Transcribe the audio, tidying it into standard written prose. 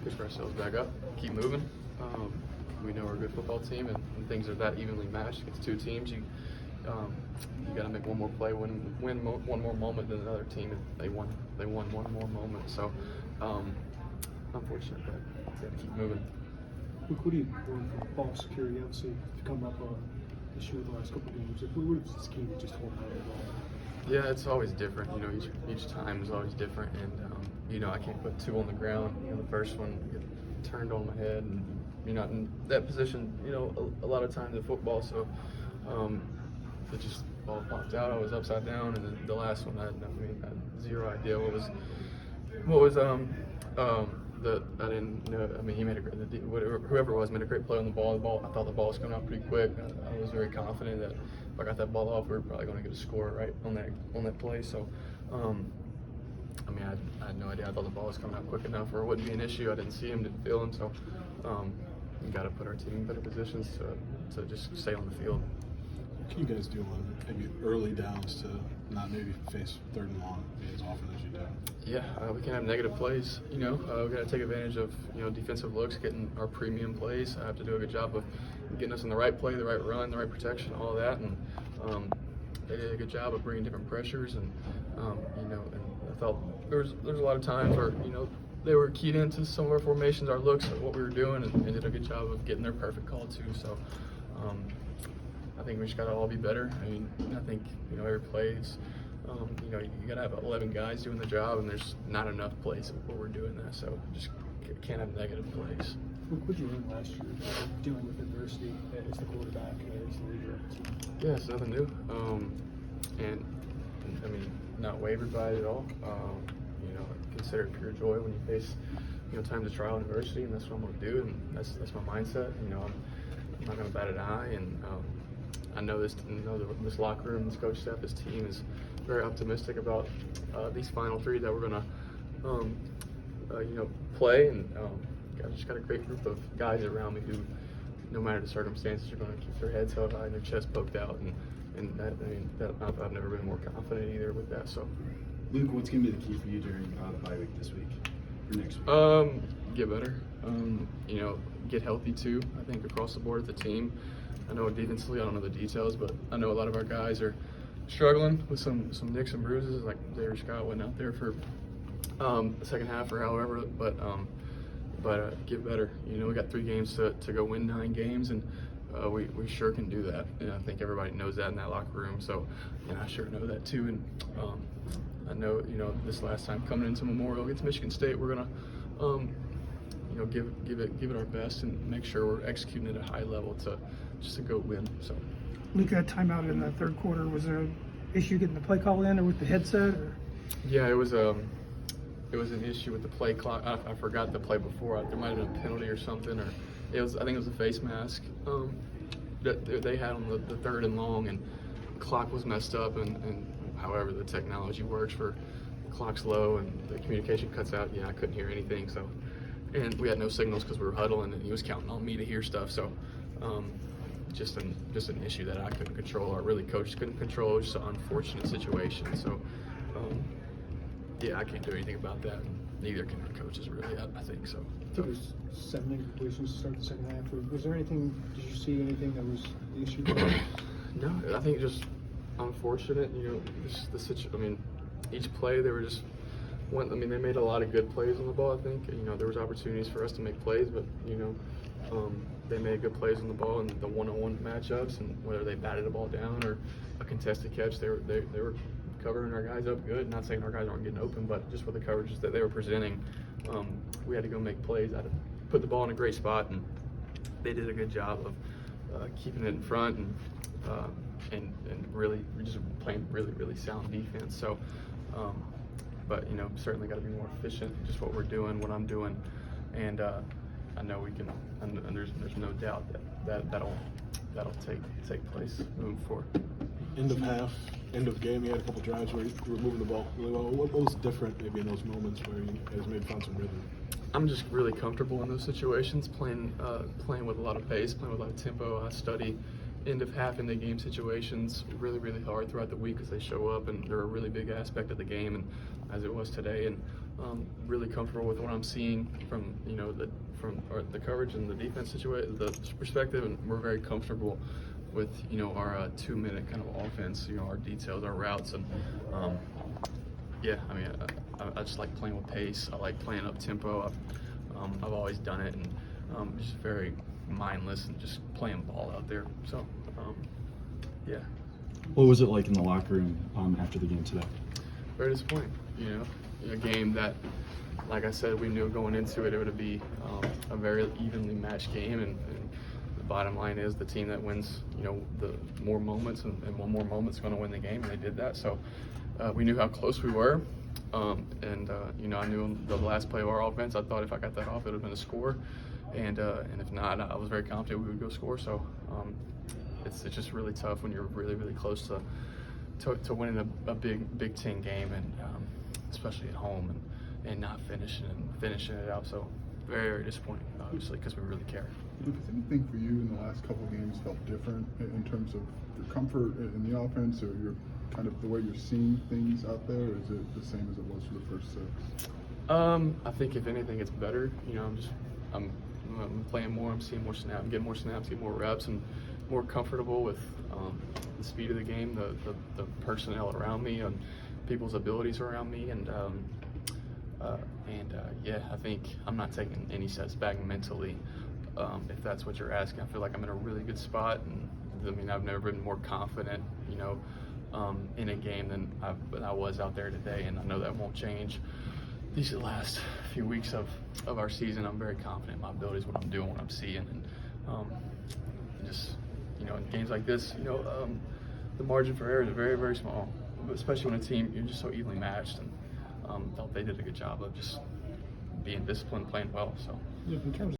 pick ourselves back up, keep moving. We know we're a good football team, and things are that evenly matched against two teams. You got to make one more play, win one more moment than another team. They won one more moment. So unfortunate, but we got to keep moving. Luke, what do you learn from ball security? Obviously, to come up this year, the last couple of games. What is this key to just holding on to the ball? Yeah, it's always different. You know, each time is always different, and you know, I can't put two on the ground. You know, the first one get turned on my head, and you're not in that position. You know, a lot of times in football, so it just ball popped out. I was upside down, and then the last one, I had zero idea what was I didn't know. I mean, he made whoever it was made a great play on the ball. I thought the ball was coming out pretty quick. I was very confident that if I got that ball off, we were probably going to get a score right on that play. So, I mean, I had no idea. I thought the ball was coming out quick enough where it wouldn't be an issue. I didn't see him, didn't feel him. So, we got to put our team in better positions to just stay on the field. What can you guys do on maybe early downs to not maybe face third and long as often as you do? Yeah, we can't have negative plays. You know, we got to take advantage of defensive looks, getting our premium plays. I have to do a good job of getting us in the right play, the right run, the right protection, all of that. And they did a good job of bringing different pressures. And and I felt there was a lot of times where they were keyed into some of our formations, our looks, what we were doing, and they did a good job of getting their perfect call too. So. I think we just got to all be better. I mean, I think every play is, you got to have 11 guys doing the job, and there's not enough plays where we're doing that. So just can't have negative plays. What did you learn last year dealing with adversity as the quarterback, as the leader of the team? Yeah, it's nothing new, and I mean, not wavered by it at all. Consider it pure joy when you face times of trial and adversity, and that's what I'm going to do, and that's my mindset. I'm not going to bat an eye, and I know this locker room, this coach staff, this team is very optimistic about these final three that we're going to, play. And I just got a great group of guys around me who, no matter the circumstances, are going to keep their heads held high and their chests poked out. And that I've never been more confident either with that. So, Luke, what's going to be the key for you during the bye week this week or next week? Get better. Get healthy too. I think across the board as a team. I know defensively, I don't know the details, but I know a lot of our guys are struggling with some nicks and bruises. Like Xavier Scott went out there for the second half or however, but get better. We got 3 games to go win 9 games, and we sure can do that. And I think everybody knows that in that locker room. So, I sure know that too. And I know this last time coming into Memorial against Michigan State, we're gonna give it our best and make sure we're executing at a high level to go win. So, Luke had timeout in the third quarter. Was there an issue getting the play call in, or with the headset? Or? Yeah, it was an issue with the play clock. I forgot the play before. There might have been a penalty or something, or I think it was a face mask that they had on the third and long, and the clock was messed up. And however the technology works for the clock's low and the communication cuts out. Yeah, I couldn't hear anything. So. And we had no signals because we were huddling, and he was counting on me to hear stuff. So, just an issue that I couldn't control, or really coaches couldn't control. It was just an unfortunate situation. So, yeah, I can't do anything about that. Neither can the coaches, really. I think so. I think it was 7 incompletions to start the second half. Was there anything? Did you see anything that was the issue? No, I think just unfortunate. Each play they were just. They made a lot of good plays on the ball, I think. There was opportunities for us to make plays, but, they made good plays on the ball and the one-on-one matchups, and whether they batted the ball down or a contested catch, they were covering our guys up good. Not saying our guys aren't getting open, but just with the coverages that they were presenting, we had to go make plays. I had to put the ball in a great spot, and they did a good job of keeping it in front and really just playing really, really sound defense. So, but certainly got to be more efficient. Just what we're doing, what I'm doing, and I know we can. And there's no doubt that'll take place moving forward. End of half, end of game, you had a couple drives where you were moving the ball really well. What was different maybe in those moments where you guys maybe found some rhythm? I'm just really comfortable in those situations, playing with a lot of pace, playing with a lot of tempo. I study end of half, end of game situations really, really hard throughout the week as they show up, and they're a really big aspect of the game, and as it was today. And really comfortable with what I'm seeing from the coverage and the defense situation, the perspective, and we're very comfortable with our 2-minute kind of offense, our details, our routes, and yeah, I mean, I just like playing with pace. I like playing up tempo. I've always done it, and just very mindless and just playing ball out there. So yeah. What was it like in the locker room after the game today? Very disappointing. A game that, like I said, we knew going into it, it would be a very evenly matched game, and the bottom line is the team that wins, the more moments and one more moment's going to win the game, and they did that. So we knew how close we were, and I knew in the last play of our offense, I thought if I got that off, it would have been a score, and if not, I was very confident we would go score. So it's just really tough when you're really, really close to winning a Big Ten game, and especially at home, and not finishing it out. So very, very disappointing, obviously, because we really care. Luke, has anything for you in the last couple of games felt different in terms of your comfort in the offense, or your kind of the way you're seeing things out there, or is it the same as it was for the first 6? I think if anything, it's better. I'm playing more. I'm seeing more snaps, getting more snaps, getting more reps, and more comfortable with the speed of the game, the personnel around me, and people's abilities around me, and yeah, I think I'm not taking any steps back mentally. If that's what you're asking, I feel like I'm in a really good spot, and I mean, I've never been more confident, in a game than I was out there today, and I know that won't change. These last few weeks of our season, I'm very confident in my abilities, what I'm doing, what I'm seeing, and just in games like this, the margin for error is very, very small, especially when a team you're just so evenly matched, and felt they did a good job of just being disciplined, playing well. So. Yeah, in terms